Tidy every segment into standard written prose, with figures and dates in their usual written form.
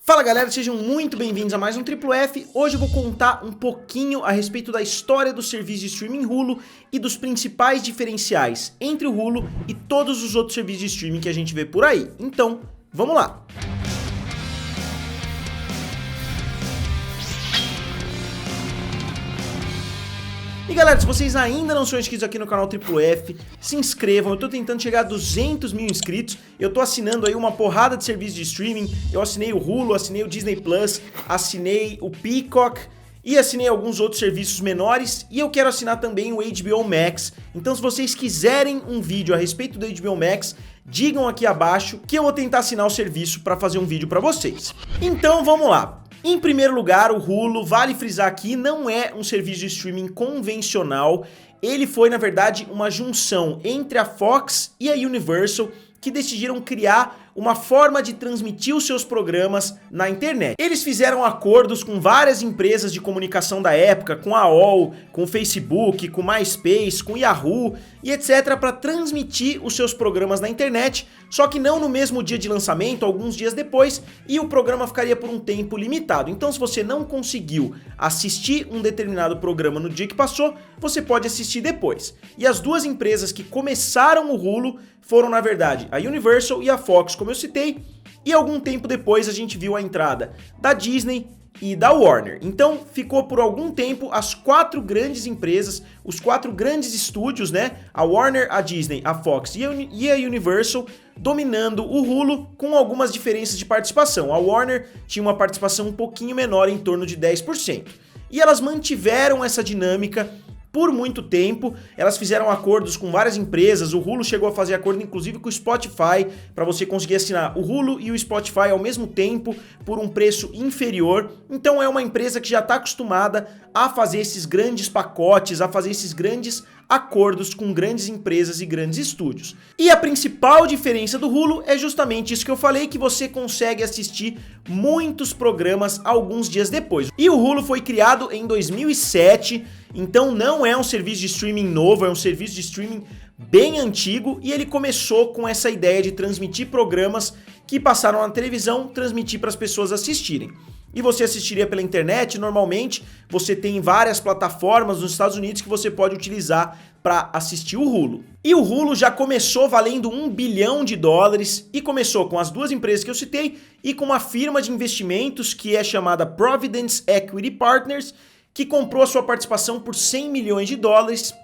Fala galera, sejam muito bem-vindos a mais um Triplo F. Hoje eu vou contar um pouquinho a respeito da história do serviço de streaming Hulu e dos principais diferenciais entre o Hulu e todos os outros serviços de streaming que a gente vê por aí. Então, vamos lá! E galera, se vocês ainda não são inscritos aqui no canal Triplo F, se inscrevam. Eu tô tentando chegar a 200 mil inscritos. Eu tô assinando aí uma porrada de serviços de streaming. Eu assinei o Hulu, assinei o Disney Plus, assinei o Peacock e assinei alguns outros serviços menores. E eu quero assinar também o HBO Max. Então se vocês quiserem um vídeo a respeito do HBO Max, digam aqui abaixo que eu vou tentar assinar o serviço para fazer um vídeo para vocês. Então vamos lá. Em primeiro lugar, o Hulu, vale frisar aqui, não é um serviço de streaming convencional. Ele foi, na verdade, uma junção entre a Fox e a Universal, que decidiram criar uma forma de transmitir os seus programas na internet. Eles fizeram acordos com várias empresas de comunicação da época, com a AOL, com o Facebook, com o MySpace, com o Yahoo e etc, para transmitir os seus programas na internet, só que não no mesmo dia de lançamento, alguns dias depois, e o programa ficaria por um tempo limitado. Então se você não conseguiu assistir um determinado programa no dia que passou, você pode assistir depois. E as duas empresas que começaram o Hulu foram, na verdade, a Universal e a Fox, como eu citei, e algum tempo depois a gente viu a entrada da Disney e da Warner. Então ficou por algum tempo as quatro grandes empresas, os quatro grandes estúdios, né? A Warner, a Disney, a Fox e a Universal dominando o Hulu com algumas diferenças de participação. A Warner tinha uma participação um pouquinho menor, em torno de 10%. E elas mantiveram essa dinâmica por muito tempo. Elas fizeram acordos com várias empresas. O Hulu chegou a fazer acordo inclusive com o Spotify para você conseguir assinar o Hulu e o Spotify ao mesmo tempo por um preço inferior. Então é uma empresa que já está acostumada a fazer esses grandes pacotes, a fazer esses grandes acordos com grandes empresas e grandes estúdios. E a principal diferença do Hulu é justamente isso que eu falei, que você consegue assistir muitos programas alguns dias depois. E o Hulu foi criado em 2007, então não é um serviço de streaming novo, é um serviço de streaming bem antigo, e ele começou com essa ideia de transmitir programas que passaram na televisão, transmitir para as pessoas assistirem. E você assistiria pela internet. Normalmente você tem várias plataformas nos Estados Unidos que você pode utilizar para assistir o Hulu. E o Hulu já começou valendo $1 bilhão e começou com as duas empresas que eu citei e com uma firma de investimentos que é chamada Providence Equity Partners, que comprou a sua participação por $100 milhões.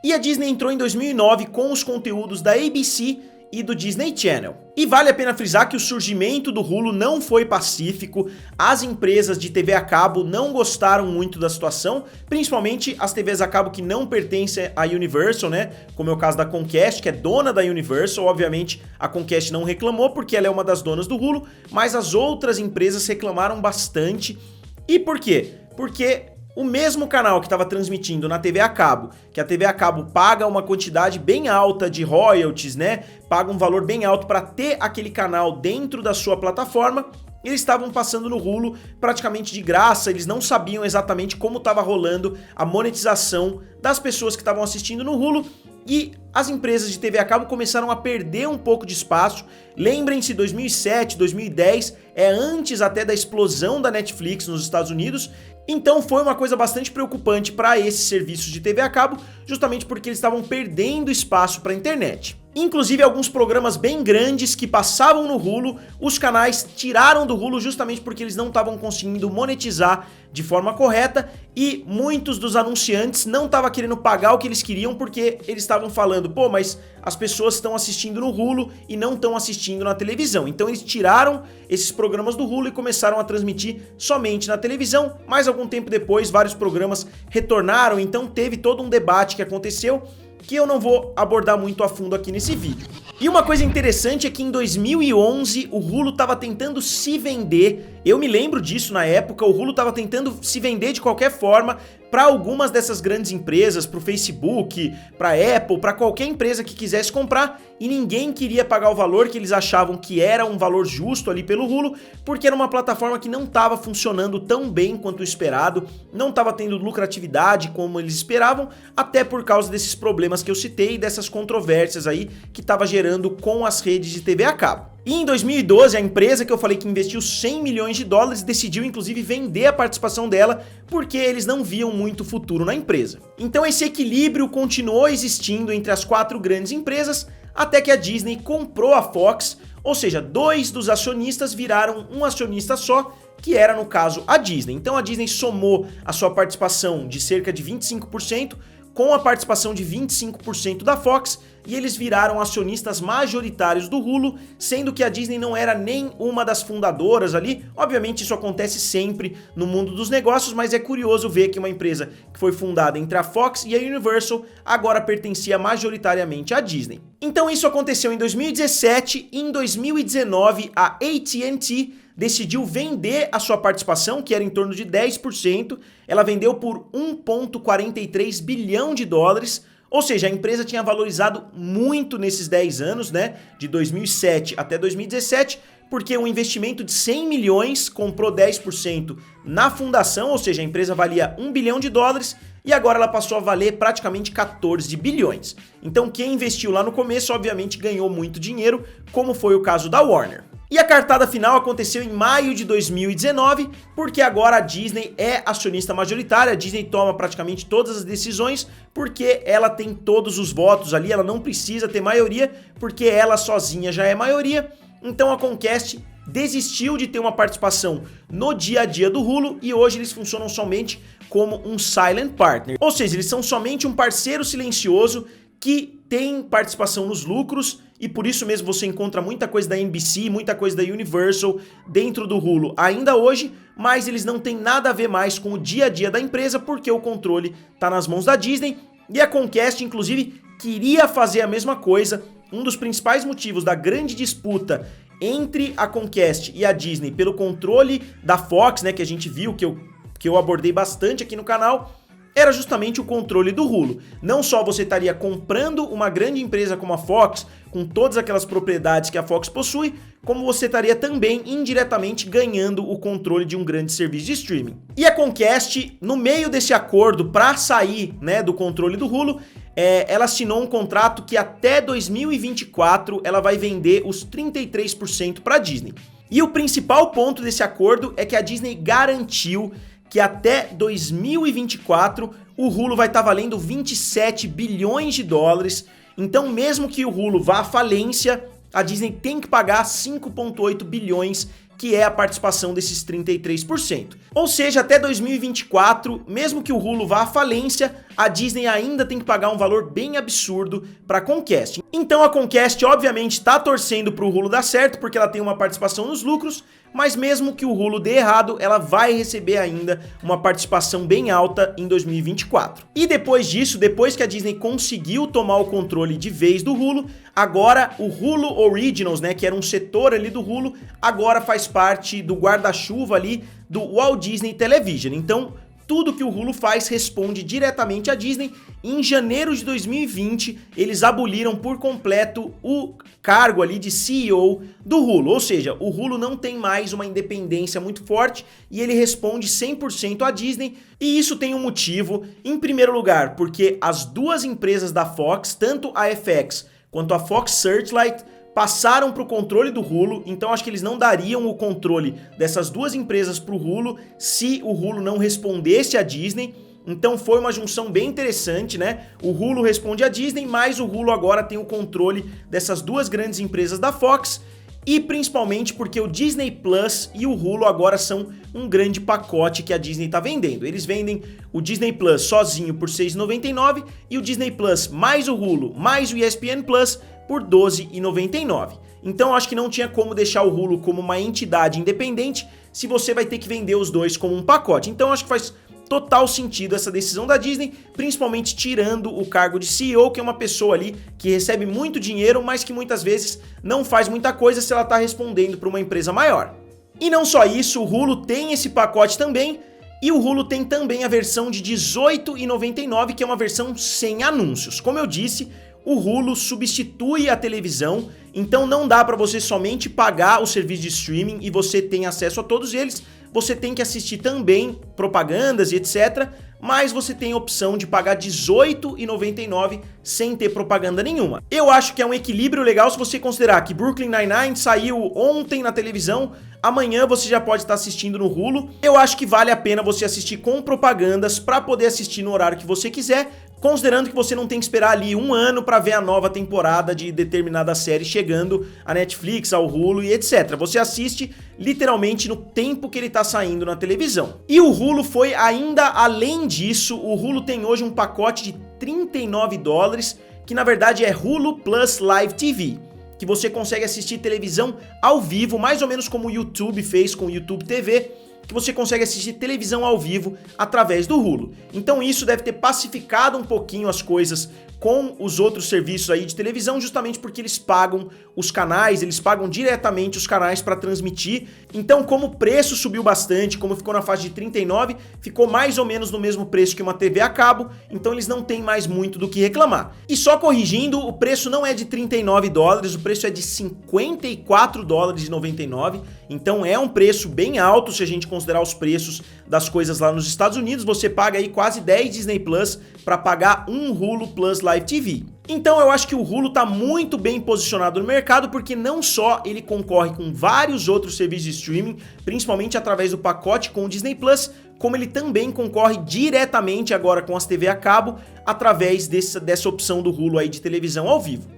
E a Disney entrou em 2009 com os conteúdos da ABC e do Disney Channel. E vale a pena frisar que o surgimento do Hulu não foi pacífico. As empresas de TV a cabo não gostaram muito da situação, principalmente as TVs a cabo que não pertencem à Universal, né? Como é o caso da Comcast, que é dona da Universal. Obviamente a Comcast não reclamou porque ela é uma das donas do Hulu, mas as outras empresas reclamaram bastante. E por quê? Porque o mesmo canal que estava transmitindo na TV a cabo, que a TV a cabo paga uma quantidade bem alta de royalties, né? Paga um valor bem alto para ter aquele canal dentro da sua plataforma. Eles estavam passando no Hulu praticamente de graça, eles não sabiam exatamente como estava rolando a monetização das pessoas que estavam assistindo no Hulu. E as empresas de TV a cabo começaram a perder um pouco de espaço. Lembrem-se, 2007, 2010, é antes até da explosão da Netflix nos Estados Unidos. Então foi uma coisa bastante preocupante para esses serviços de TV a cabo, justamente porque eles estavam perdendo espaço para a internet. Inclusive alguns programas bem grandes que passavam no Hulu, os canais tiraram do Hulu justamente porque eles não estavam conseguindo monetizar de forma correta, e muitos dos anunciantes não estavam querendo pagar o que eles queriam porque eles estavam falando, pô, mas as pessoas estão assistindo no Hulu e não estão assistindo na televisão. Então eles tiraram esses programas do Hulu e começaram a transmitir somente na televisão. Mas algum tempo depois vários programas retornaram, então teve todo um debate que aconteceu que eu não vou abordar muito a fundo aqui nesse vídeo. E uma coisa interessante é que em 2011 o Hulu estava tentando se vender. Eu me lembro disso na época. O Hulu estava tentando se vender de qualquer forma para algumas dessas grandes empresas, para o Facebook, para a Apple, para qualquer empresa que quisesse comprar, e ninguém queria pagar o valor que eles achavam que era um valor justo ali pelo Hulu, porque era uma plataforma que não estava funcionando tão bem quanto o esperado, não estava tendo lucratividade como eles esperavam, até por causa desses problemas que eu citei e dessas controvérsias aí que estava gerando com as redes de TV a cabo. E em 2012, a empresa que eu falei que investiu 100 milhões de dólares decidiu inclusive vender a participação dela porque eles não viam muito futuro na empresa. Então esse equilíbrio continuou existindo entre as 4 grandes empresas até que a Disney comprou a Fox, ou seja, 2 dos acionistas viraram um acionista só, que era no caso a Disney. Então a Disney somou a sua participação de cerca de 25% com a participação de 25% da Fox e eles viraram acionistas majoritários do Hulu, sendo que a Disney não era nem uma das fundadoras ali. Obviamente isso acontece sempre no mundo dos negócios, mas é curioso ver que uma empresa que foi fundada entre a Fox e a Universal agora pertencia majoritariamente à Disney. Então isso aconteceu em 2017 e em 2019 a AT&T decidiu vender a sua participação, que era em torno de 10%, ela vendeu por 1,43 bilhão de dólares, ou seja, a empresa tinha valorizado muito nesses 10 anos, né, de 2007 até 2017, porque um investimento de 100 milhões comprou 10% na fundação, ou seja, a empresa valia 1 bilhão de dólares e agora ela passou a valer praticamente 14 bilhões. Então quem investiu lá no começo, obviamente, ganhou muito dinheiro, como foi o caso da Warner. E a cartada final aconteceu em maio de 2019, porque agora a Disney é acionista majoritária, a Disney toma praticamente todas as decisões, porque ela tem todos os votos ali, ela não precisa ter maioria, porque ela sozinha já é maioria. Então a Comcast desistiu de ter uma participação no dia a dia do Hulu e hoje eles funcionam somente como um silent partner, ou seja, eles são somente um parceiro silencioso que tem participação nos lucros e por isso mesmo você encontra muita coisa da NBC, muita coisa da Universal dentro do Hulu ainda hoje, mas eles não têm nada a ver mais com o dia a dia da empresa porque o controle está nas mãos da Disney e a Comcast inclusive queria fazer a mesma coisa. Um dos principais motivos da grande disputa entre a Comcast e a Disney pelo controle da Fox, né, que a gente viu, que eu abordei bastante aqui no canal, era justamente o controle do Hulu. Não só você estaria comprando uma grande empresa como a Fox, com todas aquelas propriedades que a Fox possui, como você estaria também indiretamente ganhando o controle de um grande serviço de streaming. E a Comcast, no meio desse acordo para sair, né, do controle do Hulu, ela assinou um contrato que até 2024 ela vai vender os 33% para a Disney. E o principal ponto desse acordo é que a Disney garantiu que até 2024 o Hulu vai estar valendo 27 bilhões de dólares. Então, mesmo que o Hulu vá à falência, a Disney tem que pagar 5,8 bilhões, que é a participação desses 33%. Ou seja, até 2024, mesmo que o Hulu vá à falência, a Disney ainda tem que pagar um valor bem absurdo para a Comcast. Então a Comcast obviamente está torcendo para o Hulu dar certo, porque ela tem uma participação nos lucros, mas mesmo que o Hulu dê errado, ela vai receber ainda uma participação bem alta em 2024. E depois disso, depois que a Disney conseguiu tomar o controle de vez do Hulu, agora o Hulu Originals, né, que era um setor ali do Hulu, agora faz parte do guarda-chuva ali do Walt Disney Television. Então, tudo que o Hulu faz responde diretamente à Disney. Em janeiro de 2020, eles aboliram por completo o cargo ali de CEO do Hulu, ou seja, o Hulu não tem mais uma independência muito forte e ele responde 100% à Disney, e isso tem um motivo. Em primeiro lugar, porque as duas empresas da Fox, tanto a FX quanto a Fox Searchlight, passaram para o controle do Hulu, então acho que eles não dariam o controle dessas duas empresas para o Hulu se o Hulu não respondesse à Disney. Então foi uma junção bem interessante, né? O Hulu responde à Disney, mas o Hulu agora tem o controle dessas duas grandes empresas da Fox, e principalmente porque o Disney Plus e o Hulu agora são um grande pacote que a Disney está vendendo. Eles vendem o Disney Plus sozinho por R$ 6,99 e o Disney Plus mais o Hulu mais o ESPN Plus por R$ 12,99. Então acho que não tinha como deixar o Hulu como uma entidade independente se você vai ter que vender os dois como um pacote. Então acho que faz total sentido essa decisão da Disney, principalmente tirando o cargo de CEO, que é uma pessoa ali que recebe muito dinheiro, mas que muitas vezes não faz muita coisa se ela está respondendo para uma empresa maior. E não só isso, o Hulu tem esse pacote também, e o Hulu tem também a versão de R$ 18,99, que é uma versão sem anúncios. Como eu disse, o Hulu substitui a televisão, então não dá para você somente pagar o serviço de streaming e você tem acesso a todos eles. Você tem que assistir também propagandas e etc. mas você tem a opção de pagar R$18,99 sem ter propaganda nenhuma. Eu acho que é um equilíbrio legal se você considerar que Brooklyn Nine-Nine saiu ontem na televisão, amanhã você já pode estar assistindo no Hulu. Eu acho que vale a pena você assistir com propagandas para poder assistir no horário que você quiser, considerando que você não tem que esperar ali um ano para ver a nova temporada de determinada série chegando à Netflix, ao Hulu e etc. Você assiste literalmente no tempo que ele está saindo na televisão. E o Hulu foi ainda além disso. O Hulu tem hoje um pacote de $39, que na verdade é Hulu Plus Live TV, que você consegue assistir televisão ao vivo, mais ou menos como o YouTube fez com o YouTube TV, que você consegue assistir televisão ao vivo através do Hulu. Então isso deve ter pacificado um pouquinho as coisas com os outros serviços aí de televisão, justamente porque eles pagam os canais, eles pagam diretamente os canais para transmitir. Então, como o preço subiu bastante, como ficou na faixa de 39, ficou mais ou menos no mesmo preço que uma TV a cabo, então eles não têm mais muito do que reclamar. E só corrigindo, o preço não é de $39, o preço é de $54,99, então é um preço bem alto se a gente considerar os preços das coisas lá nos Estados Unidos. Você paga aí quase 10 Disney Plus para pagar um Hulu Plus Live TV. Então eu acho que o Hulu tá muito bem posicionado no mercado, porque não só ele concorre com vários outros serviços de streaming, principalmente através do pacote com o Disney Plus, como ele também concorre diretamente agora com as TV a cabo, através dessa opção do Hulu aí de televisão ao vivo.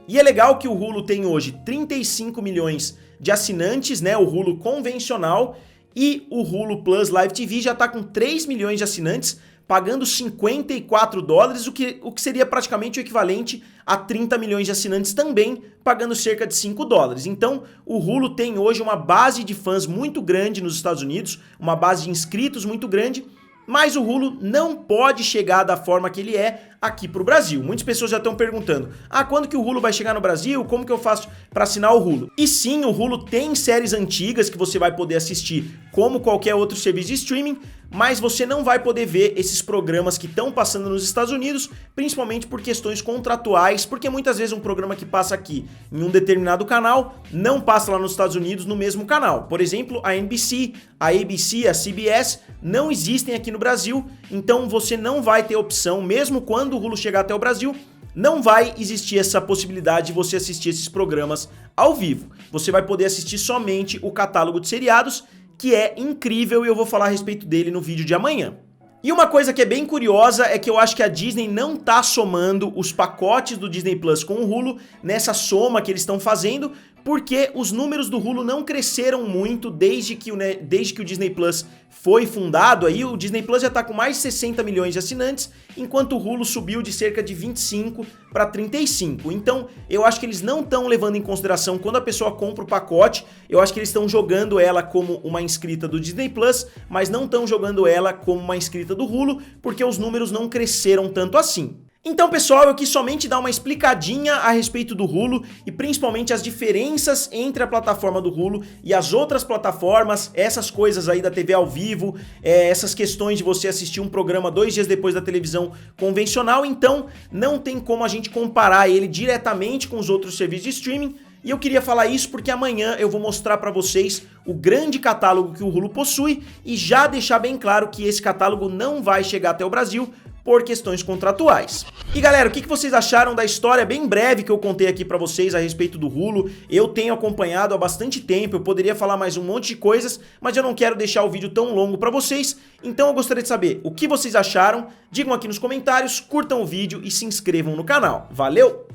E é legal que o Hulu tem hoje 35 milhões de assinantes, né, o Hulu convencional, e o Hulu Plus Live TV já tá com 3 milhões de assinantes, pagando $54, o que seria praticamente o equivalente a 30 milhões de assinantes também, pagando cerca de $5. Então, o Hulu tem hoje uma base de fãs muito grande nos Estados Unidos, uma base de inscritos muito grande, mas o Hulu não pode chegar da forma que ele é aqui pro Brasil. Muitas pessoas já estão perguntando, quando que o Hulu vai chegar no Brasil? Como que eu faço para assinar o Hulu? E sim, o Hulu tem séries antigas que você vai poder assistir como qualquer outro serviço de streaming, mas você não vai poder ver esses programas que estão passando nos Estados Unidos, principalmente por questões contratuais, porque muitas vezes um programa que passa aqui em um determinado canal não passa lá nos Estados Unidos no mesmo canal. Por exemplo, a NBC, a ABC, a CBS não existem aqui no Brasil, então você não vai ter opção, mesmo quando o Hulu chegar até o Brasil, não vai existir essa possibilidade de você assistir esses programas ao vivo. Você vai poder assistir somente o catálogo de seriados, que é incrível, e eu vou falar a respeito dele no vídeo de amanhã. E uma coisa que é bem curiosa é que eu acho que a Disney não tá somando os pacotes do Disney Plus com o Hulu nessa soma que eles estão fazendo, porque os números do Hulu não cresceram muito desde que o Disney Plus foi fundado. Aí o Disney Plus já tá com mais de 60 milhões de assinantes, enquanto o Hulu subiu de cerca de 25 para 35. Então eu acho que eles não estão levando em consideração quando a pessoa compra o pacote. Eu acho que eles estão jogando ela como uma inscrita do Disney Plus, mas não estão jogando ela como uma inscrita do Hulu, porque os números não cresceram tanto assim. Então, pessoal, eu quis somente dar uma explicadinha a respeito do Hulu e principalmente as diferenças entre a plataforma do Hulu e as outras plataformas, essas coisas aí da TV ao vivo, essas questões de você assistir um programa 2 dias depois da televisão convencional. Então, não tem como a gente comparar ele diretamente com os outros serviços de streaming. E eu queria falar isso porque amanhã eu vou mostrar para vocês o grande catálogo que o Hulu possui e já deixar bem claro que esse catálogo não vai chegar até o Brasil por questões contratuais. E galera, o que vocês acharam da história bem breve que eu contei aqui pra vocês a respeito do Hulu? Eu tenho acompanhado há bastante tempo, eu poderia falar mais um monte de coisas, mas eu não quero deixar o vídeo tão longo pra vocês, então eu gostaria de saber o que vocês acharam, digam aqui nos comentários, curtam o vídeo e se inscrevam no canal. Valeu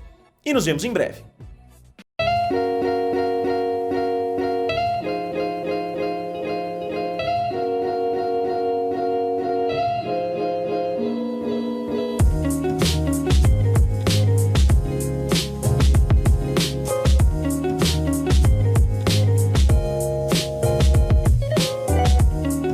e nos vemos em breve.